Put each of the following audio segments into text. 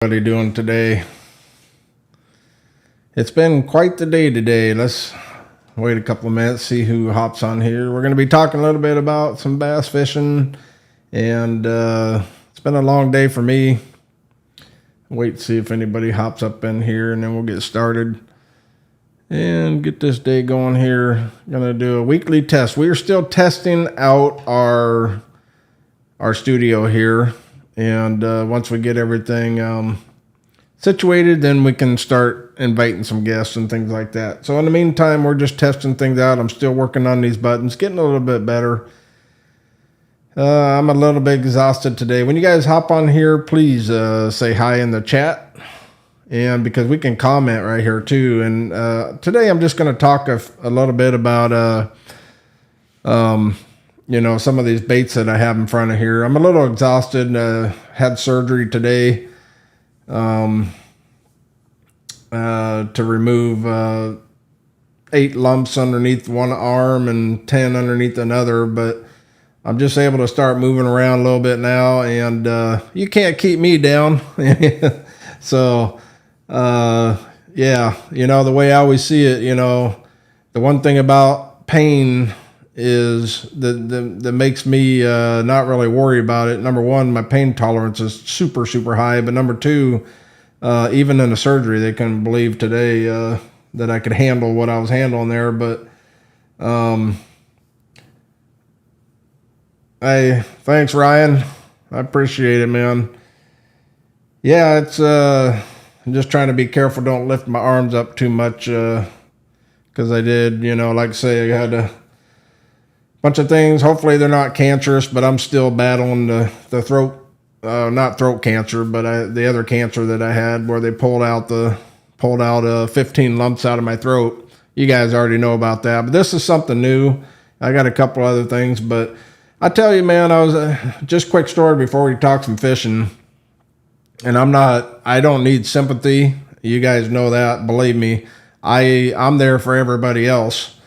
Everybody doing today? It's been quite the day today. Let's wait a couple of minutes, see who hops on here. We're going to be talking a little bit about some bass fishing, and it's been a long day for me. Wait to see if anybody hops up in here, and then we'll get started and get this day going here. Going to do a weekly test. We are still testing out our studio here. And once we get everything situated, then we can start inviting some guests and things like that. So in the meantime, we're just testing things out. I'm still working on these buttons, getting a little bit better. I'm a little bit exhausted today. When you guys hop on here, please say hi in the chat. And because we can comment right here too. And today I'm just going to talk a little bit about some of these baits that I have in front of here. I'm a little exhausted. Had surgery today to remove 8 lumps underneath one arm and 10 underneath another. But I'm just able to start moving around a little bit now, and you can't keep me down. So, yeah, the way I always see it, the one thing about pain is that makes me not really worry about it. Number one, my pain tolerance is super, super high. But number two, even in the surgery, they couldn't believe today that I could handle what I was handling there. But thanks, Ryan. I appreciate it, man. Yeah, it's I'm just trying to be careful. Don't lift my arms up too much because I did, like I say, I had a bunch of things. Hopefully they're not cancerous, but I'm still battling the throat, not throat cancer, but the other cancer that I had where they pulled out 15 lumps out of my throat. You guys already know about that, but this is something new. I got a couple other things, but I tell you, man, I was just quick story before we talk some fishing. And I don't need sympathy. You guys know that. Believe me, I'm there for everybody else.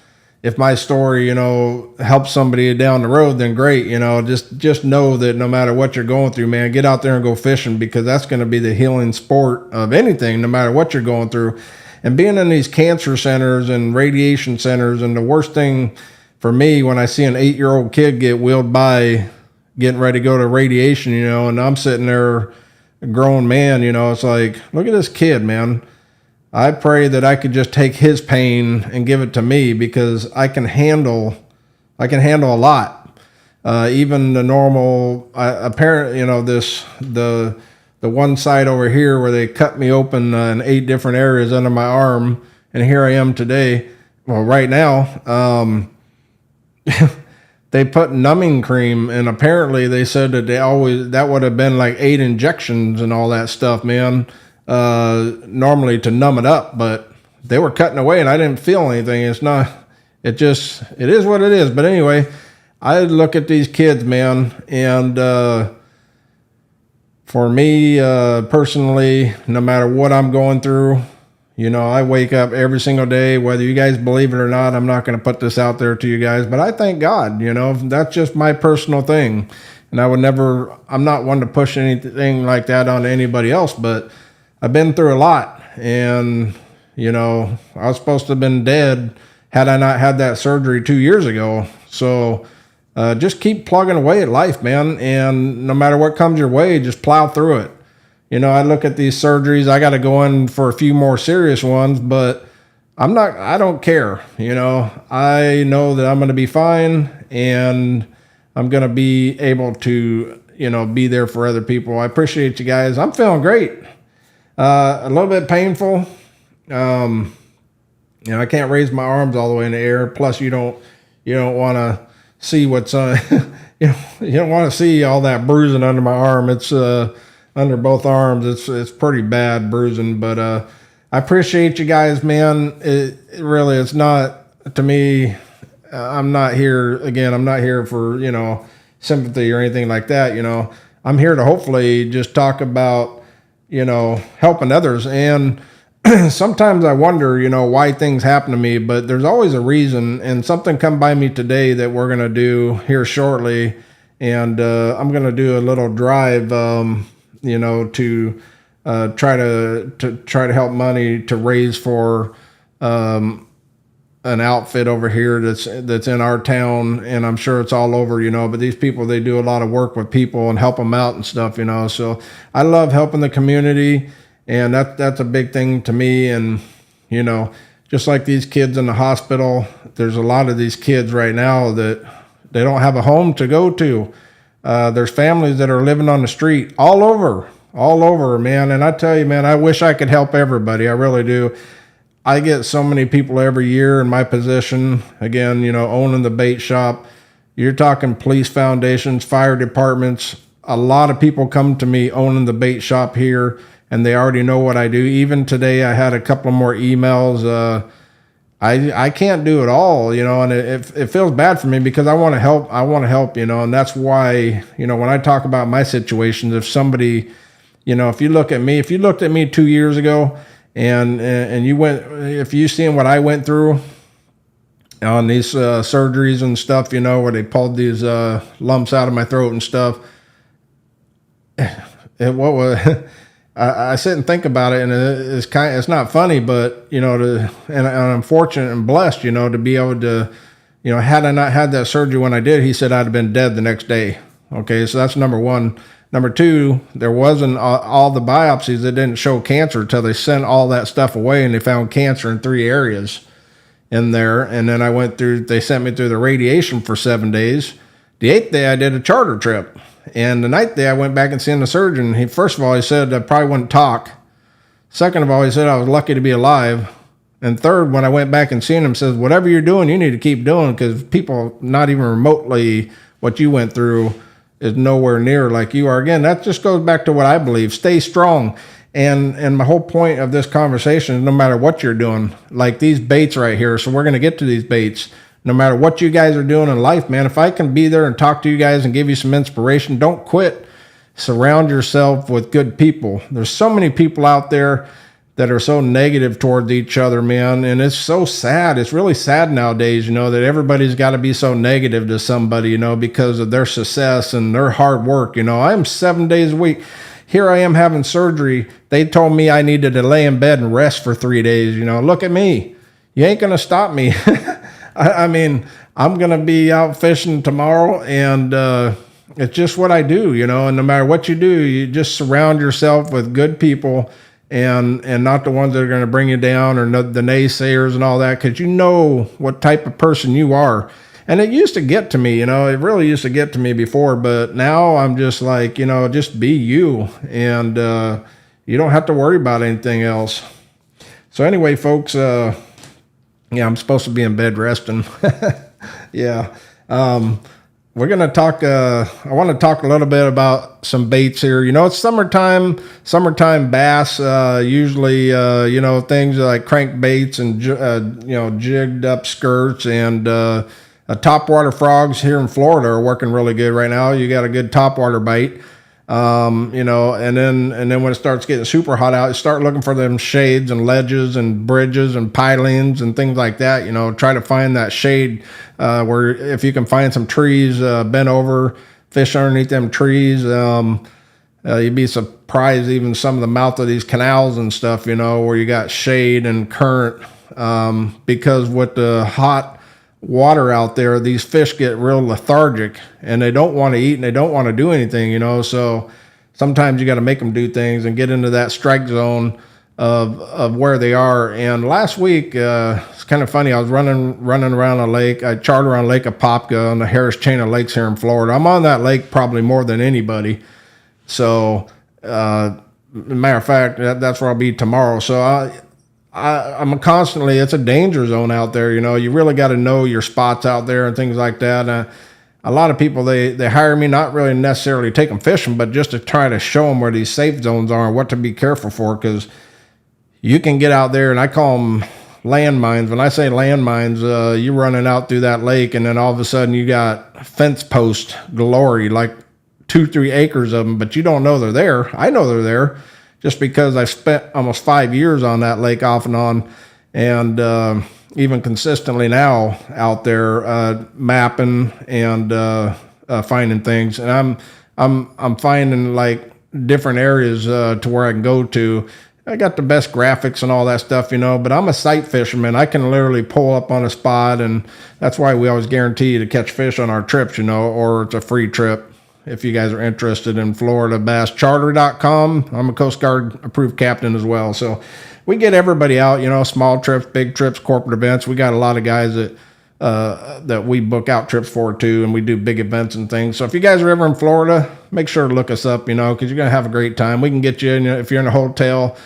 If my story, helps somebody down the road, then great. Just know that no matter what you're going through, man, get out there and go fishing, because that's going to be the healing sport of anything, no matter what you're going through. And being in these cancer centers and radiation centers, and the worst thing for me when I see an 8-year-old kid get wheeled by getting ready to go to radiation, and I'm sitting there, a grown man, it's like, look at this kid, man. I pray that I could just take his pain and give it to me, because I can handle a lot. Even the normal, the one side over here where they cut me open in 8 different areas under my arm. And here I am today. Well, right now, they put numbing cream, and apparently they said that that would have been like 8 injections and all that stuff, man. Normally to numb it up, but they were cutting away and I didn't feel anything. It is what it is. But anyway, I look at these kids, man, and for me personally, no matter what I'm going through, I wake up every single day, whether you guys believe it or not. I'm not going to put this out there to you guys, but I thank God, that's just my personal thing. And I'm not one to push anything like that on anybody else, but I've been through a lot, and, I was supposed to have been dead had I not had that surgery 2 years ago. So just keep plugging away at life, man. And no matter what comes your way, just plow through it. I look at these surgeries. I got to go in for a few more serious ones, but I don't care. I know that I'm going to be fine, and I'm going to be able to, be there for other people. I appreciate you guys. I'm feeling great. A little bit painful. I can't raise my arms all the way in the air. Plus, you don't want to see what's on. You don't want to see all that bruising under my arm. It's under both arms. It's pretty bad bruising. But I appreciate you guys, man. It's not, to me. I'm not here for sympathy or anything like that. I'm here to hopefully just talk about helping others. And sometimes I wonder, why things happen to me, but there's always a reason. And something come by me today that we're going to do here shortly. And I'm going to do a little drive, to try to help money to raise for an outfit over here that's in our town, and I'm sure it's all over, but these people, they do a lot of work with people and help them out and stuff, so I love helping the community, and that's a big thing to me. And just like these kids in the hospital, there's a lot of these kids right now that they don't have a home to go to. There's families that are living on the street all over, man. And I tell you, man, I wish I could help everybody. I really do. I get so many people every year in my position, again, owning the bait shop. You're talking police foundations, fire departments. A lot of people come to me owning the bait shop here, and they already know what I do. Even today, I had a couple more emails. I can't do it all, and it feels bad for me because I want to help. And that's why, when I talk about my situations, if somebody, if you looked at me 2 years ago, and if you seen what I went through on these surgeries and stuff, where they pulled these lumps out of my throat and stuff, I sit and think about it, and it's not funny, but and I'm fortunate and blessed, to be able to, had I not had that surgery when I did, he said I'd have been dead the next day. Okay, so that's number one. Number two, there wasn't all the biopsies that didn't show cancer until they sent all that stuff away, and they found cancer in 3 areas in there. And then they sent me through the radiation for 7 days. The 8th day, I did a charter trip. And the 9th day, I went back and seen the surgeon. First of all, he said I probably wouldn't talk. Second of all, he said I was lucky to be alive. And third, when I went back and seen him, says, whatever you're doing, you need to keep doing, because people not even remotely what you went through is nowhere near like you are. Again, that just goes back to what I believe. Stay strong. And my whole point of this conversation is no matter what you're doing, like these baits right here. So we're going to get to these baits. No matter what you guys are doing in life, man, if I can be there and talk to you guys and give you some inspiration, don't quit. Surround yourself with good people. There's so many people out there that are so negative towards each other, man. And it's so sad. It's really sad nowadays, that everybody's got to be so negative to somebody, because of their success and their hard work. I'm 7 days a week. Here I am having surgery. They told me I needed to lay in bed and rest for 3 days. Look at me. You ain't going to stop me. I mean, I'm going to be out fishing tomorrow, and it's just what I do, and no matter what you do, you just surround yourself with good people, and not the ones that are going to bring you down, or the naysayers and all that, because you know what type of person you are. And it used to get to me, it really used to get to me before, but now I'm just like, just be you, and you don't have to worry about anything else. So anyway, folks, yeah, I'm supposed to be in bed resting. Yeah. We're going to talk, I want to talk a little bit about some baits here. It's summertime bass, usually, things like crankbaits and, jigged up skirts, and topwater frogs here in Florida are working really good right now. You got a good topwater bite. And then when it starts getting super hot out, you start looking for them shades and ledges and bridges and pilings and things like that. Try to find that shade, where if you can find some trees, bent over, fish underneath them trees. You'd be surprised, even some of the mouth of these canals and stuff, where you got shade and current, because with the hot water out there, these fish get real lethargic, and they don't want to eat, and they don't want to do anything, so sometimes you got to make them do things and get into that strike zone of where they are. And last week, it's kind of funny, I was running around a lake. I charter on Lake Apopka on the Harris chain of lakes here in Florida. I'm on that lake probably more than anybody, so matter of fact, that's where I'll be tomorrow. So I'm constantly, it's a danger zone out there. You really got to know your spots out there and things like that. A lot of people, they hire me, not really necessarily to take them fishing, but just to try to show them where these safe zones are and what to be careful for, because you can get out there, and I call them landmines. When I say landmines, you're running out through that lake, and then all of a sudden you got fence post glory, like 2-3 acres of them, but you don't know they're there. I know they're there, just because I spent almost 5 years on that lake off and on, and even consistently now out there mapping and finding things. And I'm finding, like, different areas to where I can go to. I got the best graphics and all that stuff, you know, but I'm a sight fisherman. I can literally pull up on a spot, and that's why we always guarantee to catch fish on our trips, you know, or it's a free trip. If you guys are interested in FloridaBassCharter.com, I'm a Coast Guard approved captain as well. So we get everybody out, you know, small trips, big trips, corporate events. We got a lot of guys that we book out trips for too, and we do big events and things. So if you guys are ever in Florida, make sure to look us up, you know, because you're going to have a great time. We can get you, you know, if you're in a hotel,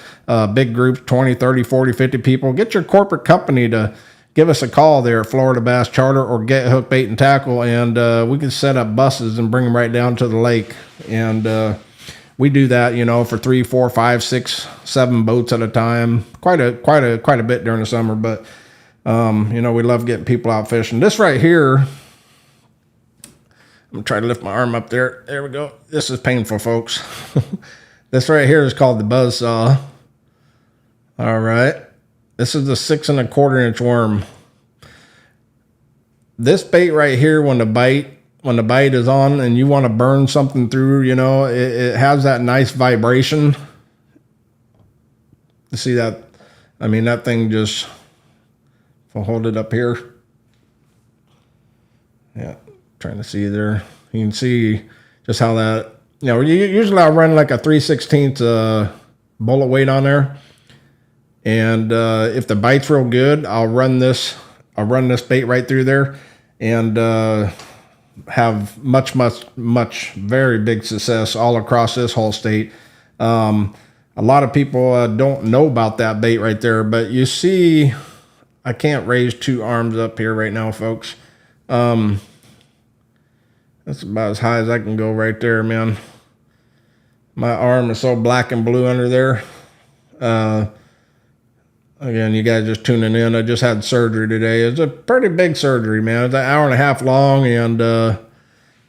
big groups, 20, 30, 40, 50 people, get your corporate company to give us a call there at Florida Bass Charter or Get Hook Bait and Tackle, and we can set up buses and bring them right down to the lake. And we do that, you know, for 3, 4, 5, 6, 7 boats at a time. Quite a bit during the summer, but you know, we love getting people out fishing. This right here, I'm gonna try to lift my arm up there. There we go. This is painful, folks. This right here is called the buzzsaw. All right. This is the 6 1/4 inch worm. This bait right here, when the bite is on and you want to burn something through, you know, it has that nice vibration. You see that? I mean, that thing just, if I'll hold it up here. Yeah, trying to see there. You can see just how that, you know, usually I run like a 3/16 bullet weight on there. And if the bite's real good, I'll run this bait right through there, and have much very big success all across this whole state. A lot of people don't know about that bait right there, but you see, I can't raise 2 arms up here right now, folks. That's about as high as I can go right there, man. My arm is so black and blue under there. Again, you guys just tuning in. I just had surgery today. It's a pretty big surgery, man. It's an hour and a half long, and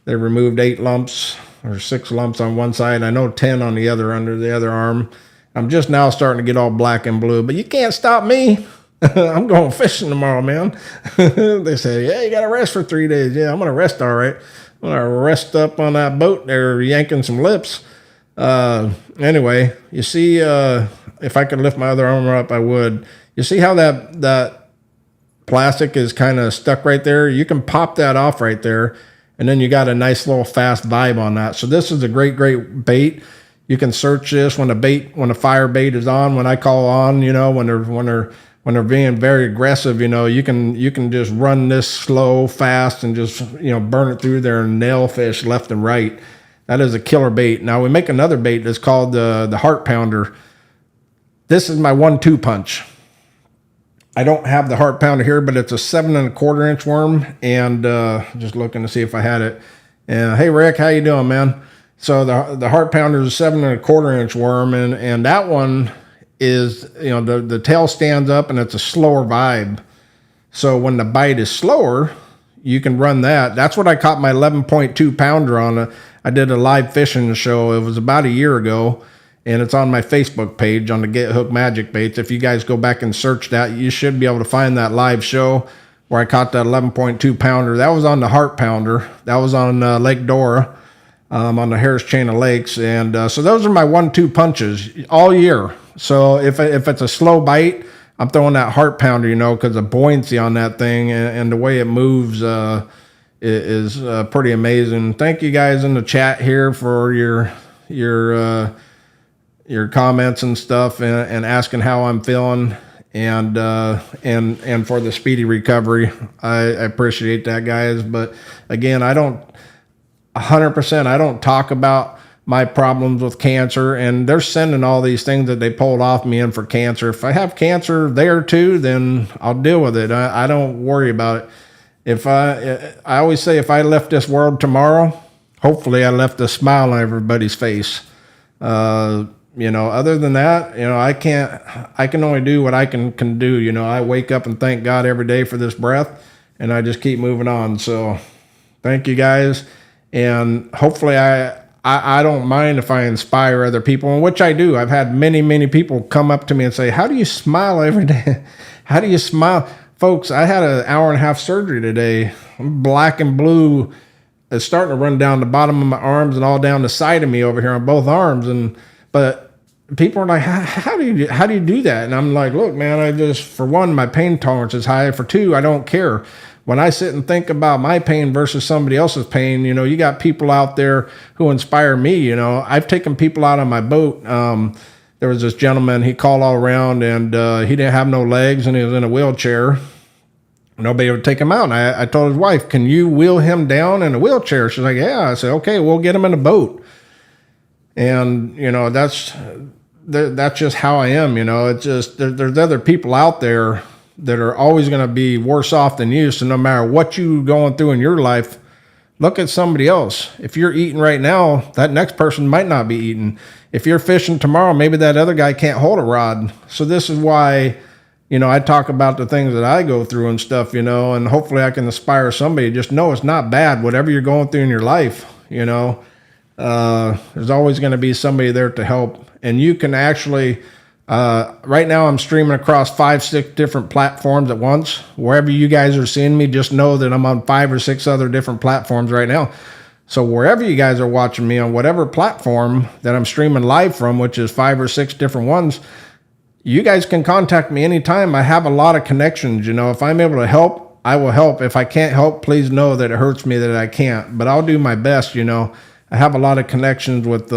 they removed 8 lumps or 6 lumps on one side. I know 10 on the other, under the other arm. I'm just now starting to get all black and blue, but you can't stop me. I'm going fishing tomorrow, man. They say, yeah, you got to rest for 3 days. Yeah, I'm going to rest all right. I'm going to rest up on that boat there, yanking some lips. Anyway, you see, if I could lift my other arm up, I would. You see how that plastic is kind of stuck right there? You can pop that off right there, and then you got a nice little fast vibe on that. So this is a great bait. You can search this when the fire bait is on. When I call on, you know, when they're being very aggressive, you know, you can just run this slow, fast, and just, you know, burn it through there and nail fish left and right. That is a killer bait. Now we make another bait that's called the Heart Pounder. This is my 1-2 punch. I don't have the Heart Pounder here, but it's a 7 1/4 inch worm, and just looking to see if I had it. Hey Rick, how you doing, man? So the Heart Pounder is a 7 1/4 inch worm, and that one is, you know, the tail stands up and it's a slower vibe. So when the bite is slower, you can run that. That's what I caught my 11.2 pounder on. I did a live fishing show. It was about a year ago, and it's on my Facebook page on the Get Hook Magic Baits. If you guys go back and search that, you should be able to find that live show where I caught that 11.2 pounder. That was on the Heart Pounder. That was on Lake Dora, on the Harris Chain of Lakes. And so those are my 1-2 punches all year. So if it's a slow bite, I'm throwing that Heart Pounder, you know, because the buoyancy on that thing and the way it moves is pretty amazing. Thank you guys in the chat here for your comments and stuff, and asking how I'm feeling, and for the speedy recovery. I appreciate that, guys. But again, I don't 100%. I don't talk about my problems with cancer, and they're sending all these things that they pulled off me in for cancer. If I have cancer there too, then I'll deal with it. I don't worry about it. I always say, if I left this world tomorrow, hopefully I left a smile on everybody's face. You know, other than that, you know, I can only do what I can do. You know, I wake up and thank God every day for this breath, and I just keep moving on. So thank you guys. And hopefully I don't mind if I inspire other people, and which I do. I've had many people come up to me and say, how do you smile every day? How do you smile? Folks, I had an hour and a half surgery today. I'm black and blue, it's starting to run down the bottom of my arms and all down the side of me over here on both arms. But people are like, how do you do that? And I'm like, look, man, I just, for one, my pain tolerance is high. For two, I don't care. When I sit and think about my pain versus somebody else's pain, you got people out there who inspire me. I've taken people out on my boat. There was this gentleman, he called all around, and he didn't have no legs, and he was in a wheelchair. Nobody would take him out. And I told his wife, can you wheel him down in a wheelchair? She's like, yeah. I said, okay, we'll get him in a boat. And, that's just how I am. It's just, there's other people out there that are always going to be worse off than you. So no matter what you're going through in your life, look at somebody else. If you're eating right now, that next person might not be eating. If you're fishing tomorrow, maybe that other guy can't hold a rod. So this is why, I talk about the things that I go through and stuff, and hopefully I can inspire somebody. Just know it's not bad, whatever you're going through in your life, there's always going to be somebody there to help. And you can actually, right now I'm streaming across 5-6 different platforms at once. Wherever you guys are seeing me, just know that I'm on 5 or 6 other different platforms right now. So wherever you guys are watching me on whatever platform that I'm streaming live from, which is 5 or 6 different ones, you guys can contact me anytime. I have a lot of connections. If I'm able to help, I will help. If I can't help, please know that it hurts me that I can't, but I'll do my best. I have a lot of connections with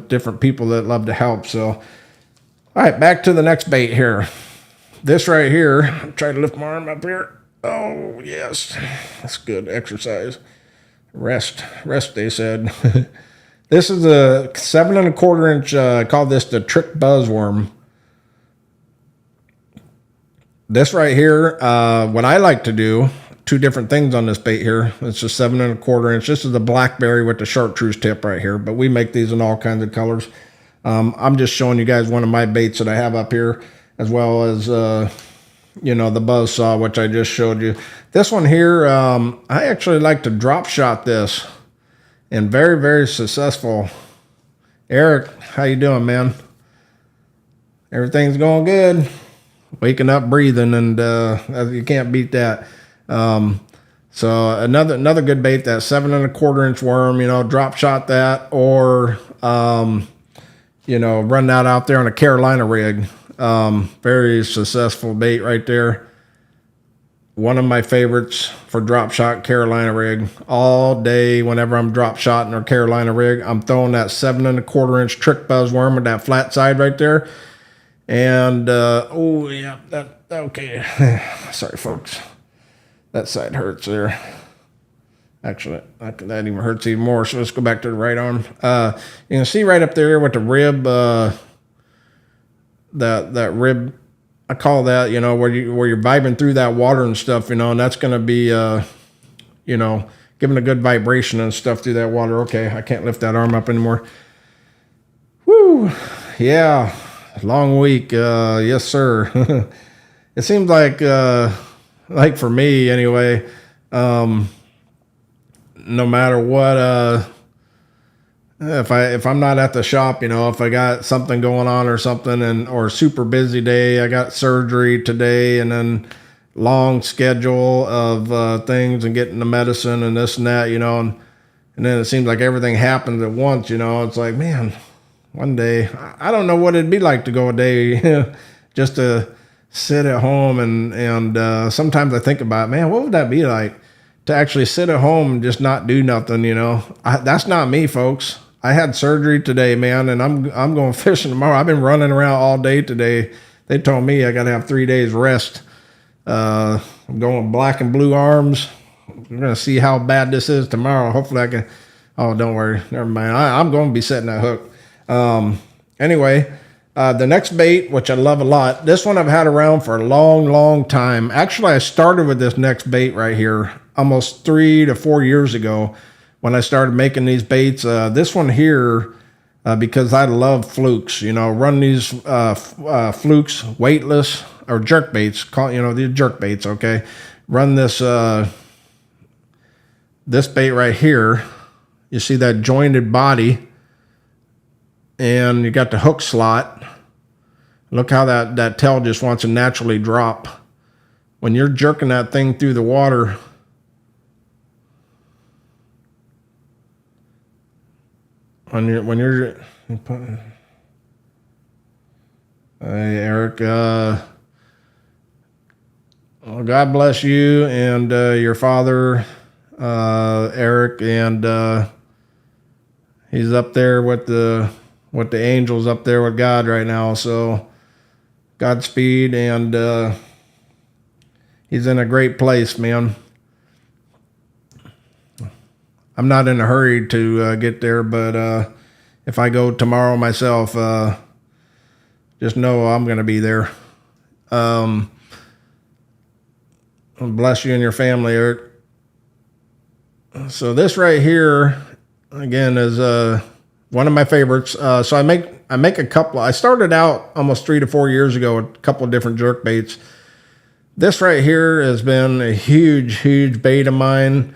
different people that love to help. So, all right, back to the next bait here. This right here, try to lift my arm up here. Oh, yes, that's good exercise. Rest, they said. This is a 7 1/4 inch, I call this the trick buzzworm. This right here, what I like to do, 2 different things on this bait here. It's a 7 1/4 inch. This is the blackberry with the chartreuse tip right here, but we make these in all kinds of colors. I'm just showing you guys one of my baits that I have up here, as well as, the buzzsaw, which I just showed you. This one here, I actually like to drop shot this, and very, very successful. Eric, how you doing, man? Everything's going good. Waking up, breathing, and you can't beat that. So another good bait, that 7 1/4 inch worm. Drop shot that, or run that out there on a Carolina rig. Very successful bait right there. One of my favorites for drop shot, Carolina rig. All day, whenever I'm drop shotting or Carolina rig, I'm throwing that 7 1/4 inch trick buzzworm with that flat side right there. And, oh yeah, that, okay. Sorry folks. That side hurts there. Actually, that even hurts even more. So let's go back to the right arm. You can see right up there with the rib, that rib, I call that, where you're vibing through that water and stuff, and that's going to be, giving a good vibration and stuff through that water. Okay, I can't lift that arm up anymore. Woo, yeah. Long week, yes sir. It seems like for me anyway, no matter what, if I'm not at the shop, if I got something going on or something, or super busy day, I got surgery today, and then long schedule of things and getting the medicine and this and that, and then it seems like everything happens at once. It's like, man. One day, I don't know what it'd be like to go a day just to sit at home, and sometimes I think about, man, what would that be like to actually sit at home and just not do nothing? That's not me, folks. I had surgery today, man, and I'm going fishing tomorrow. I've been running around all day today. They told me I got to have 3 days rest. I'm going black and blue arms. We're gonna see how bad this is tomorrow. Hopefully I can. Oh, don't worry, never mind. I'm going to be setting that hook. Anyway, the next bait, which I love a lot, this one I've had around for a long, long time. Actually, I started with this next bait right here almost 3 to 4 years ago when I started making these baits. This one here, because I love flukes, run these flukes, weightless, or jerkbaits, these jerkbaits, okay? Run this this bait right here. You see that jointed body, and you got the hook slot. Look how that tail just wants to naturally drop. When you're jerking that thing through the water, when you're hey, Eric, well, God bless you and your father, Eric, and he's up there with the angels up there with God right now. So Godspeed, and he's in a great place, man. I'm not in a hurry to get there, but if I go tomorrow myself, just know I'm going to be there. Bless you and your family, Eric. So this right here, again, is one of my favorites. So I make a couple. I started out almost 3 to 4 years ago with a couple of different jerk baits. This right here has been a huge bait of mine.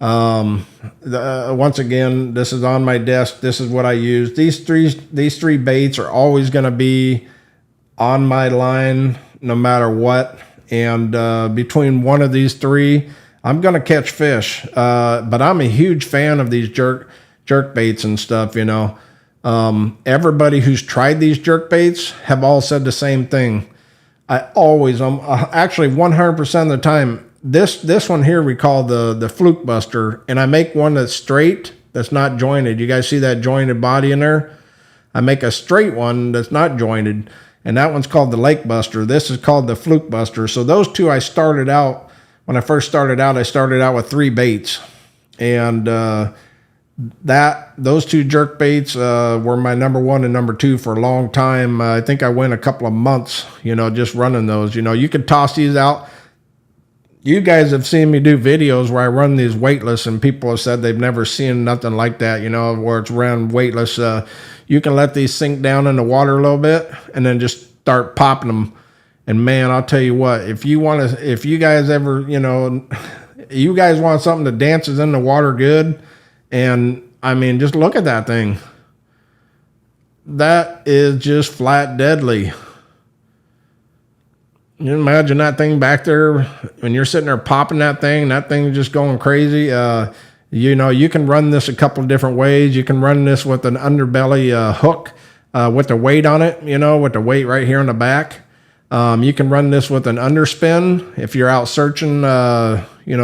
Once again, this is on my desk. This is what I use. These three baits are always going to be on my line no matter what. And between one of these three, I'm going to catch fish. But I'm a huge fan of these jerk baits and stuff, you know. Everybody who's tried these jerk baits have all said the same thing. I always, actually 100% of the time, this one here we call the Fluke Buster, and I make one that's straight, that's not jointed. You guys see that jointed body in there? I make a straight one that's not jointed, and that one's called the Lake Buster. This is called the Fluke Buster. So those two when I first started out, I started out with 3 baits, and those 2 jerk baits were my number 1 and number 2 for a long time. I think I went a couple of months, you know, just running those. You know, you could toss these out. You guys have seen me do videos where I run these weightless, and people have said they've never seen nothing like that, you know, where it's ran weightless. You can let these sink down in the water a little bit and then just start popping them. And man, I'll tell you what, if you guys ever, you know, you guys want something that dances in the water good, and I mean, just look at that thing. That is just flat deadly. You imagine that thing back there when you're sitting there popping that thing just going crazy. You know, you can run this a couple of different ways. You can run this with an underbelly hook with the weight on it, you know, with the weight right here in the back. You can run this with an underspin if you're out searching,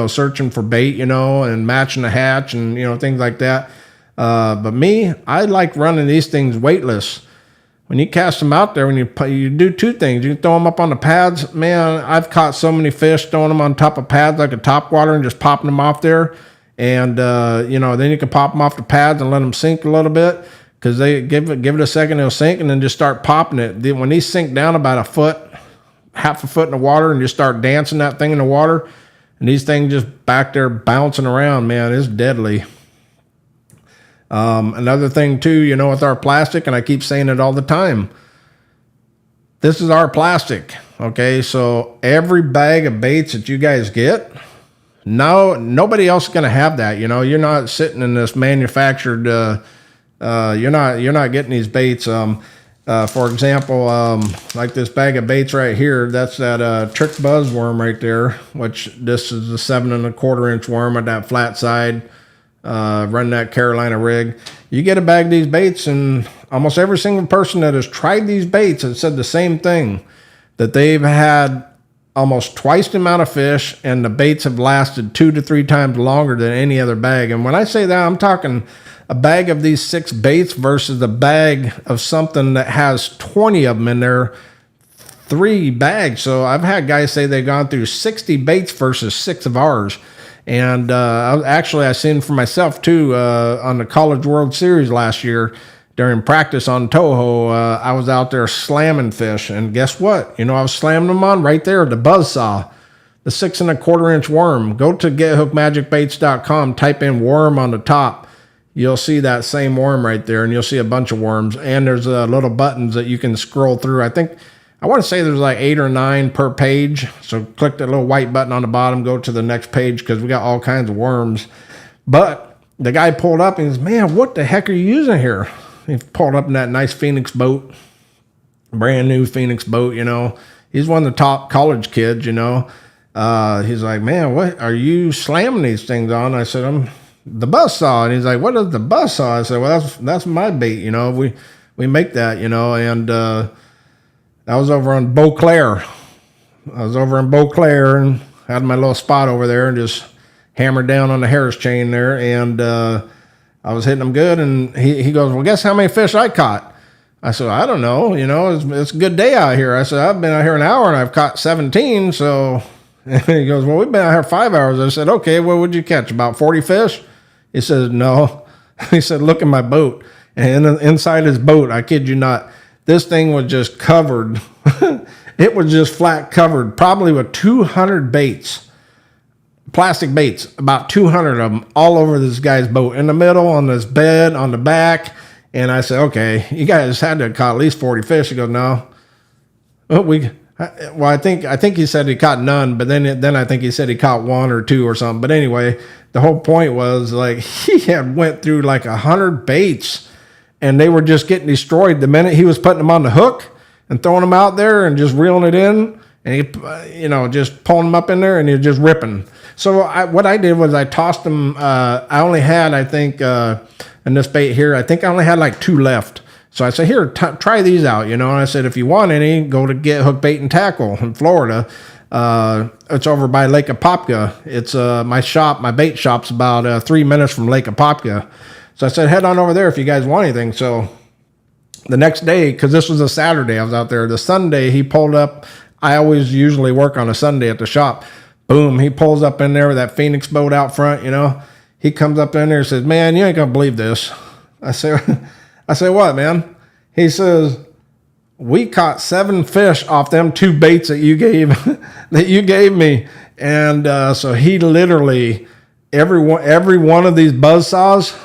searching for bait, you know, and matching the hatch and, you know, things like that. But me, I like running these things weightless. When you cast them out there, when you do 2 things. You can throw them up on the pads. Man, I've caught so many fish throwing them on top of pads like a topwater and just popping them off there. And, then you can pop them off the pads and let them sink a little bit, because they give it a second, they'll sink, and then just start popping it. When these sink down about a foot, half a foot in the water, and you start dancing that thing in the water, and these things just back there bouncing around, man, it's deadly. Another thing too, you know, with our plastic, and I keep saying it all the time, this is our plastic. Okay. So every bag of baits that you guys get, nobody else is going to have that. You know, you're not sitting in this manufactured, you're not getting these baits. For example, like this bag of baits right here, that's that, trick buzz worm right there, which this is a 7 1/4 inch worm with that flat side. Run that Carolina rig. You get a bag of these baits, and almost every single person that has tried these baits has said the same thing, that they've had almost twice the amount of fish, and the baits have lasted 2 to 3 times longer than any other bag. And when I say that, I'm talking a bag of these 6 baits versus a bag of something that has 20 of them in there, 3 bags. So I've had guys say they've gone through 60 baits versus 6 of ours. And I seen for myself too on the College World Series last year during practice on Toho. I was out there slamming fish, and guess what? You know, I was slamming them on right there, the buzzsaw, the 6 1/4 inch worm. Go to gethookmagicbaits.com, type in worm on the top. You'll see that same worm right there, and you'll see a bunch of worms. And there's little buttons that you can scroll through. I want to say there's like 8 or 9 per page. So click that little white button on the bottom, go to the next page, because we got all kinds of worms. But the guy pulled up and he goes, man, what the heck are you using here? He pulled up in that nice Phoenix boat, brand new Phoenix boat, you know. He's one of the top college kids, you know. He's like, man, what are you slamming these things on? I said, I'm the buzzsaw. And he's like, what is the buzzsaw? I said, well, that's my bait. You know, we make that, you know, and I was over on Beauclair. I was over in Beauclair and had my little spot over there and just hammered down on the Harris chain there. And I was hitting them good. And he goes, well, guess how many fish I caught? I said, I don't know. You know, it's a good day out here. I said, I've been out here an hour and I've caught 17. So he goes, well, we've been out here 5 hours. I said, okay, what would you catch? About 40 fish? He says, no. He said, look at my boat. And inside his boat, I kid you not, this thing was just covered. It was just flat covered, probably with 200 baits, plastic baits, about 200 of them all over this guy's boat, in the middle, on this bed, on the back. And I said, okay, you guys had to have caught at least 40 fish. He goes, no. Well, I think he said he caught none, but then I think he said he caught one or two or something. But anyway, the whole point was, like, he had went through like 100 baits, and they were just getting destroyed the minute he was putting them on the hook and throwing them out there and just reeling it in, and he, you know, just pulling them up in there, and he was just ripping. So what I did was I tossed them. I only had, I think, in this bait here, I think I only had like 2 left. So I said, here, try these out, you know. And I said, if you want any, go to Get Hook Bait and Tackle in Florida. It's over by Lake Apopka. It's my bait shop's about 3 minutes from Lake Apopka. So I said, head on over there if you guys want anything. So the next day, because this was a Saturday, I was out there. The Sunday, he pulled up. I always usually work on a Sunday at the shop. Boom, he pulls up in there with that Phoenix boat out front, you know. He comes up in there and says, man, you ain't going to believe this. I say, what, man? He says, we caught 7 fish off them 2 baits that you gave me. And so he literally, every one of these buzzsaws,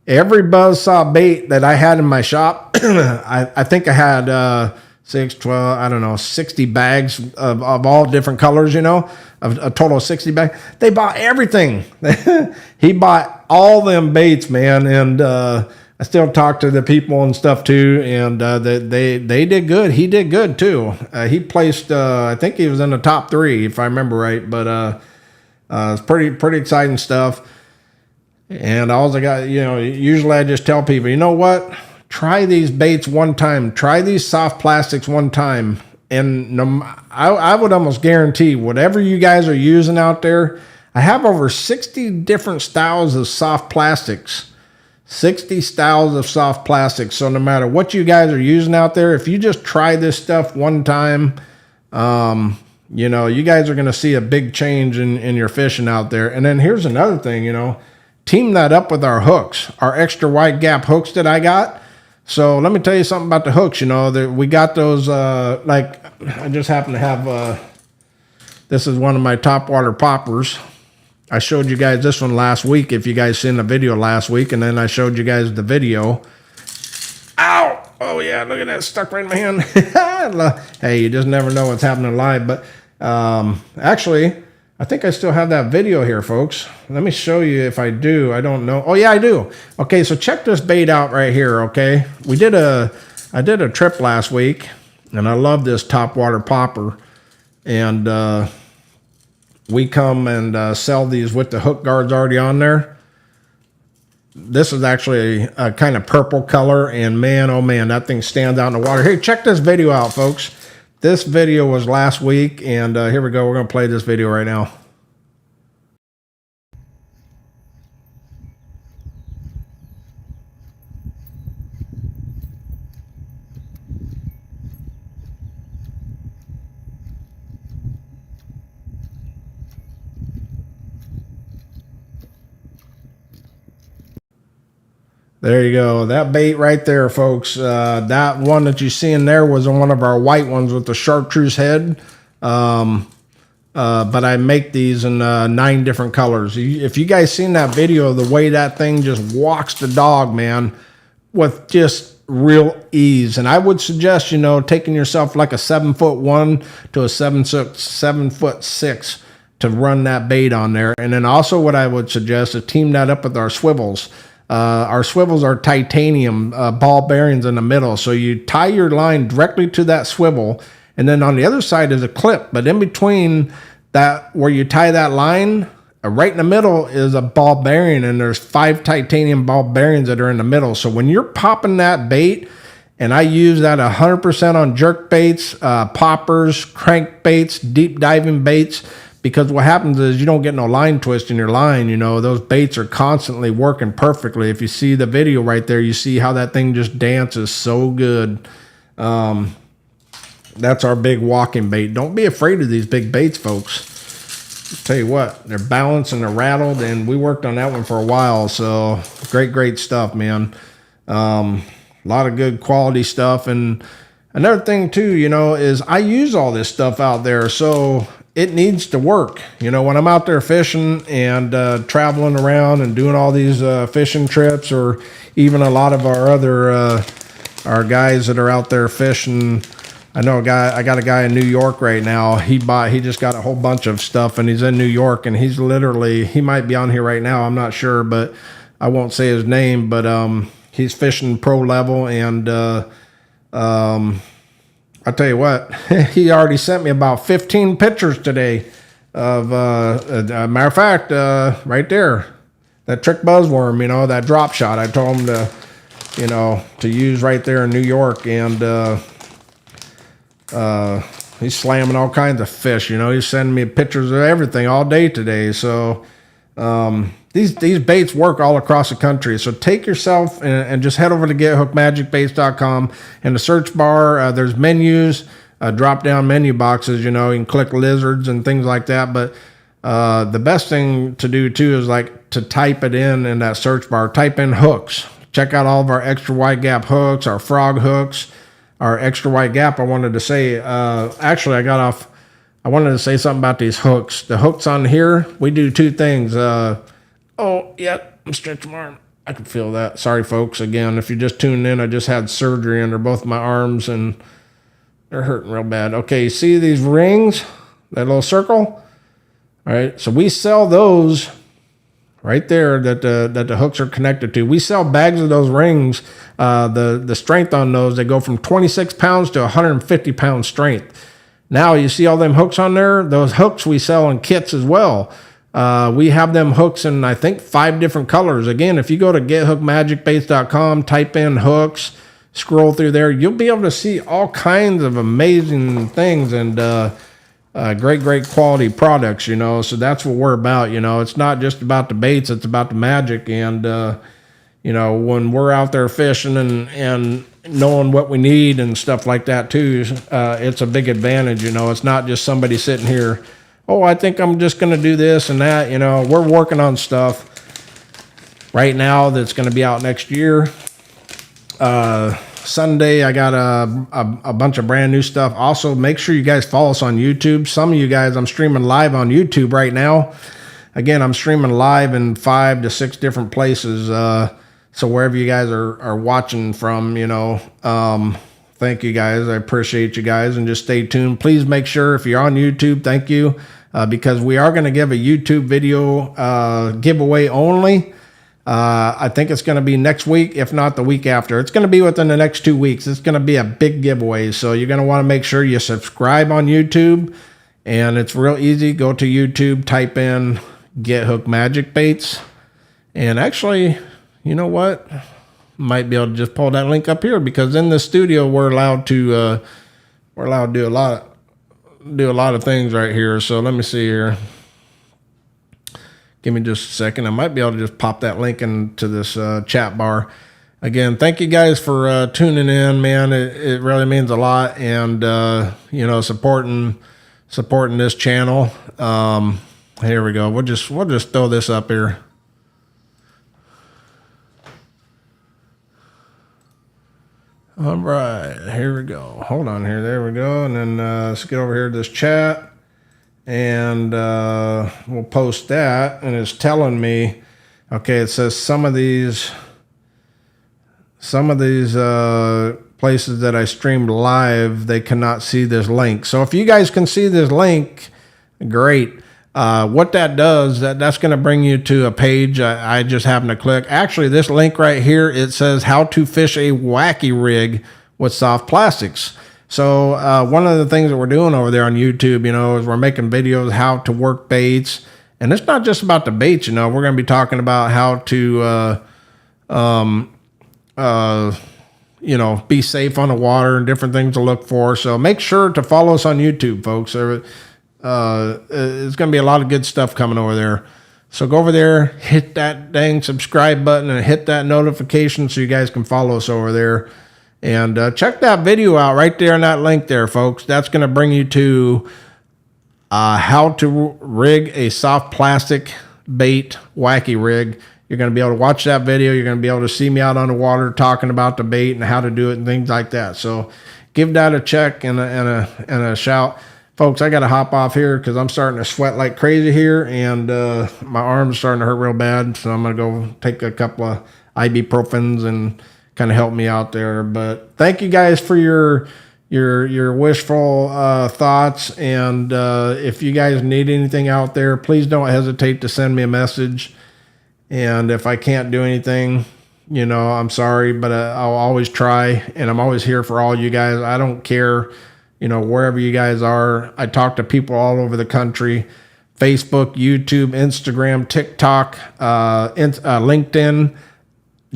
every buzzsaw bait that I had in my shop, I think I had 6, 12, I don't know, 60 bags of all different colors, you know, a total of 60 bags. They bought everything. He bought all them baits, man. And I still talk to the people and stuff too. And they did good. He did good too. He placed, I think he was in the top 3, if I remember right. But it's pretty exciting stuff. And all I got, you know, usually I just tell people, you know what? Try these baits one time. Try these soft plastics one time. And I would almost guarantee whatever you guys are using out there, I have over 60 different styles of soft plastics. 60 styles of soft plastics. So no matter what you guys are using out there, if you just try this stuff one time, you know, you guys are going to see a big change in your fishing out there. And then here's another thing, you know, team that up with our hooks, our extra wide gap hooks that I got. So let me tell you something about the hooks. You know, we got those, like, I just happen to have, this is one of my top water poppers. I showed you guys this one last week, if you guys seen the video last week, and then I showed you guys the video. Ow! Oh yeah, look at that, stuck right in my hand. Hey, you just never know what's happening live. But actually, I think I still have that video here, folks. Let me show you if I do. I don't know. Oh yeah, I do. Okay, so check this bait out right here, okay? I did a trip last week, and I love this top water popper. And we come and sell these with the hook guards already on there. This is actually a kind of purple color, and man, oh man, that thing stands out in the water. Hey, check this video out, folks. This video was last week, and here we go. We're going to play this video right now. There you go. That bait right there, folks. That one that you see in there was one of our white ones with the chartreuse head. But I make these in 9 different colors. If you guys seen that video, the way that thing just walks the dog, man, with just real ease. And I would suggest, you know, taking yourself like a 7'1" to a 7'6" to run that bait on there. And then also what I would suggest is team that up with our swivels. Our swivels are titanium ball bearings in the middle. So you tie your line directly to that swivel, and then on the other side is a clip. But in between that, where you tie that line right in the middle is a ball bearing, and there's 5 titanium ball bearings that are in the middle. So when you're popping that bait, and I use that 100% on jerk baits, poppers, crank baits, deep diving baits, because what happens is you don't get no line twist in your line. You know, those baits are constantly working perfectly. If you see the video right there, you see how that thing just dances so good. That's our big walking bait. Don't be afraid of these big baits, folks. I'll tell you what, they're balanced and they're rattled, and we worked on that one for a while. So great stuff, man. A lot of good quality stuff. And another thing too, you know, is I use all this stuff out there, so it needs to work. You know, when I'm out there fishing and traveling around and doing all these fishing trips, or even a lot of our other our guys that are out there fishing. I know I got a guy in New York right now. He just got a whole bunch of stuff, and he's in New York, and he's literally, he might be on here right now, I'm not sure, but I won't say his name, but he's fishing pro level, and I'll tell you what, he already sent me about 15 pictures today of, matter of fact, right there, that trick buzzworm, you know, that drop shot. I told him to, you know, to use right there in New York, and he's slamming all kinds of fish. You know, he's sending me pictures of everything all day today. So these baits work all across the country. So take yourself and just head over to gethookmagicbaits.com. In the search bar, there's menus, drop down menu boxes. You know, you can click lizards and things like that. But the best thing to do too is like to type it in that search bar. Type in hooks. Check out all of our extra wide gap hooks, our frog hooks, our extra wide gap. I wanted to say, actually I wanted to say something about these hooks. The hooks on here, we do 2 things. Oh, yeah, I'm stretching my arm. I can feel that. Sorry, folks. Again, if you're just tuning in, I just had surgery under both my arms, and they're hurting real bad. Okay, you see these rings? That little circle? All right, so we sell those right there that the hooks are connected to. We sell bags of those rings. The strength on those, they go from 26 pounds to 150 pound strength. Now, you see all them hooks on there? Those hooks we sell in kits as well. We have them hooks in, I think, 5 different colors. Again, if you go to gethookmagicbaits.com, type in hooks, scroll through there, you'll be able to see all kinds of amazing things, and great quality products, you know. So that's what we're about, you know. It's not just about the baits, it's about the magic. And you know, when we're out there fishing and knowing what we need and stuff like that too, it's a big advantage, you know. It's not just somebody sitting here, oh, I think I'm just going to do this and that. You know, we're working on stuff right now that's going to be out next year. Sunday, I got a bunch of brand new stuff. Also, make sure you guys follow us on YouTube. Some of you guys, I'm streaming live on YouTube right now. Again, I'm streaming live in 5 to 6 different places. So wherever you guys are watching from, you know, thank you guys. I appreciate you guys, and just stay tuned. Please make sure, if you're on YouTube, thank you, because we are going to give a YouTube video giveaway only. I think it's going to be next week, if not the week after. It's going to be within the next 2 weeks. It's going to be a big giveaway. So you're going to want to make sure you subscribe on YouTube, and it's real easy. Go to YouTube, type in Get Hook Magic Baits, and actually, you know what? Might be able to just pull that link up here, because in the studio we're allowed to do a lot of things right here. So let me see here. Give me just a second. I might be able to just pop that link into this chat bar. Again, thank you guys for tuning in, man. It really means a lot, and you know, supporting this channel. Here we go. We'll just throw this up here. All right, here we go. Hold on here. There we go. And then let's get over here to this chat, and we'll post that. And it's telling me, okay, it says some of these places that I streamed live, they cannot see this link. So if you guys can see this link, great. What that does, that's going to bring you to a page I just happened to click. Actually, this link right here, it says how to fish a wacky rig with soft plastics. So one of the things that we're doing over there on YouTube, you know, is we're making videos how to work baits And it's not just about the baits, you know. We're going to be talking about how to, you know, be safe on the water and different things to look for. So make sure to follow us on YouTube, folks. There's going to be a lot of good stuff coming over there. So go over there, hit that dang subscribe button and hit that notification so you guys can follow us over there. And check that video out right there in that link there, folks. That's going to bring you to how to rig a soft plastic bait wacky rig. You're going to be able to watch that video. You're going to be able to see me out on the water talking about the bait and how to do it and things like that. So give that a check and a shout. Folks, I got to hop off here because I'm starting to sweat like crazy here, and my arm's starting to hurt real bad. So I'm going to go take a couple of ibuprofens and kind of help me out there. But thank you guys for your wishful thoughts. And if you guys need anything out there, please don't hesitate to send me a message. And if I can't do anything, you know, I'm sorry, but I'll always try, and I'm always here for all you guys. I don't care, you know, wherever you guys are. I talk to people all over the country: Facebook, YouTube, Instagram, TikTok, LinkedIn.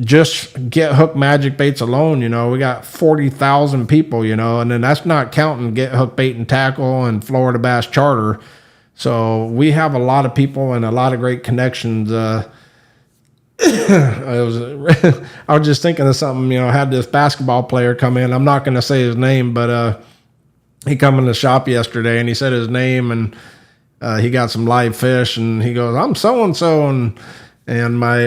Just Get Hook Magic Baits alone, you know, we got 40,000 people, you know, and then that's not counting Get Hook Bait and Tackle and Florida Bass Charter. So we have a lot of people and a lot of great connections. I was just thinking of something, you know. I had this basketball player come in. I'm not going to say his name, but he come in the shop yesterday and he said his name, and he got some live fish, and he goes, "I'm so and so," and my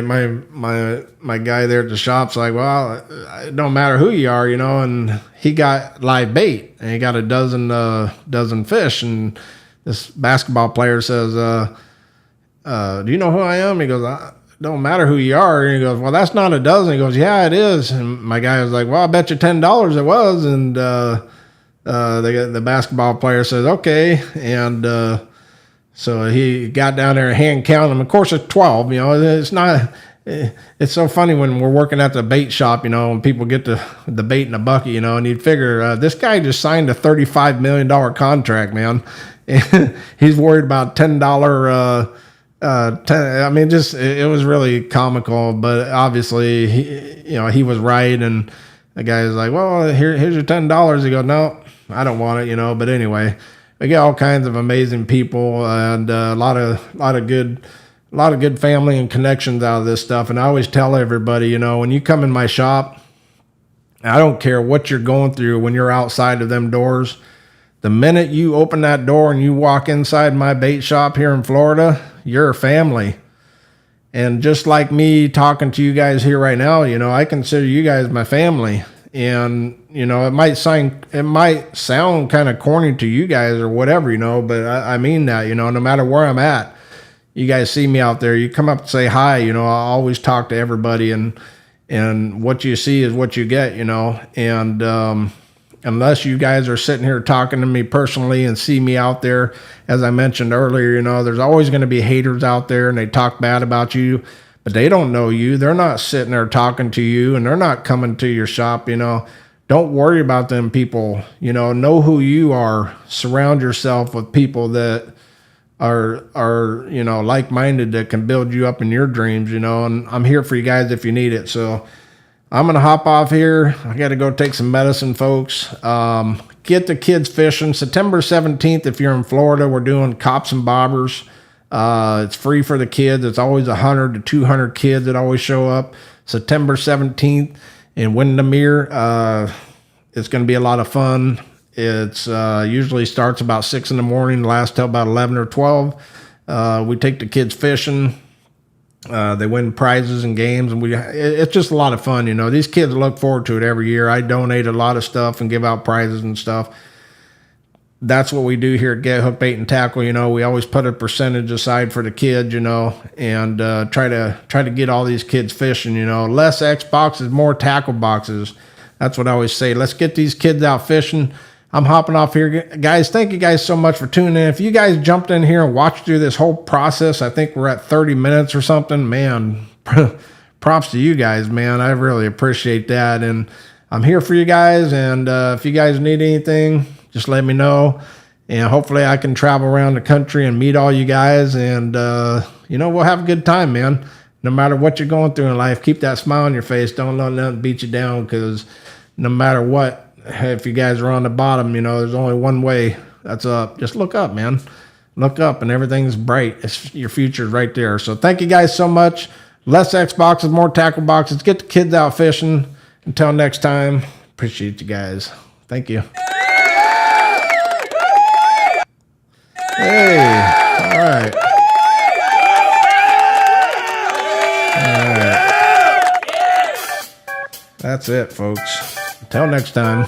guy there at the shop's like, "Well, it don't matter who you are, you know." And he got live bait, and he got a dozen fish, and this basketball player says, "Do you know who I am?" He goes, "Don't matter who you are." And he goes, "Well, that's not a dozen." He goes, "Yeah, it is." And my guy was like, "Well, I bet you $10 it was." And the basketball player says, "Okay." And so he got down there and hand counted them. Of course, it's 12. You know, it's not. It's so funny when we're working at the bait shop, you know, and people get the bait in a bucket, you know, and you'd figure this guy just signed a $35 million contract, man. And he's worried about $10. I mean, just it was really comical, but obviously, he was right. And the guy was like, "Well, here's your $10." He goes, "No, I don't want it," you know. But anyway, we get all kinds of amazing people and a lot of good family and connections out of this stuff. And I always tell everybody, you know, when you come in my shop, I don't care what you're going through when you're outside of them doors. The minute you open that door and you walk inside my bait shop here in Florida, you're a family. And just like me talking to you guys here right now, you know, I consider you guys my family. And, you know, it might sound kind of corny to you guys or whatever, you know, but I mean that, you know, no matter where I'm at, you guys see me out there, you come up and say hi, you know. I always talk to everybody, and what you see is what you get, you know. And unless you guys are sitting here talking to me personally and see me out there, as I mentioned earlier, you know, there's always going to be haters out there, and they talk bad about you, but they don't know you. They're not sitting there talking to you, and they're not coming to your shop, you know. Don't worry about them people, you know who you are. Surround yourself with people that are, you know, like-minded, that can build you up in your dreams, you know, and I'm here for you guys if you need it. So I'm going to hop off here. I got to go take some medicine, folks. Get the kids fishing. September 17th, if you're in Florida, we're doing Cops and Bobbers. It's free for the kids. It's always 100 to 200 kids that always show up. September 17th in Windermere. It's going to be a lot of fun. It's usually starts about 6 in the morning, lasts till about 11 or 12. We take the kids fishing. They win prizes and games, and it's just a lot of fun, you know. These kids look forward to it every year. I donate a lot of stuff and give out prizes and stuff. That's what we do here at Get Hook Bait and Tackle, you know. We always put a percentage aside for the kids, you know, and try to get all these kids fishing, you know. Less X boxes, more tackle boxes. That's what I always say. Let's get these kids out fishing. I'm hopping off here. Guys, thank you guys so much for tuning in. If you guys jumped in here and watched through this whole process, I think we're at 30 minutes or something. Man, props to you guys, man. I really appreciate that. And I'm here for you guys. And if you guys need anything, just let me know. And hopefully I can travel around the country and meet all you guys. And, we'll have a good time, man. No matter what you're going through in life, keep that smile on your face. Don't let nothing beat you down, because no matter what, if you guys are on the bottom, there's only one way. That's up. Just look up, man. Look up and everything's bright. Your future's right there. So thank you guys so much. Less Xboxes, more tackle boxes. Get the kids out fishing. Until next time, appreciate you guys. Thank you. Hey, all right. All right. That's it, folks. Until next time.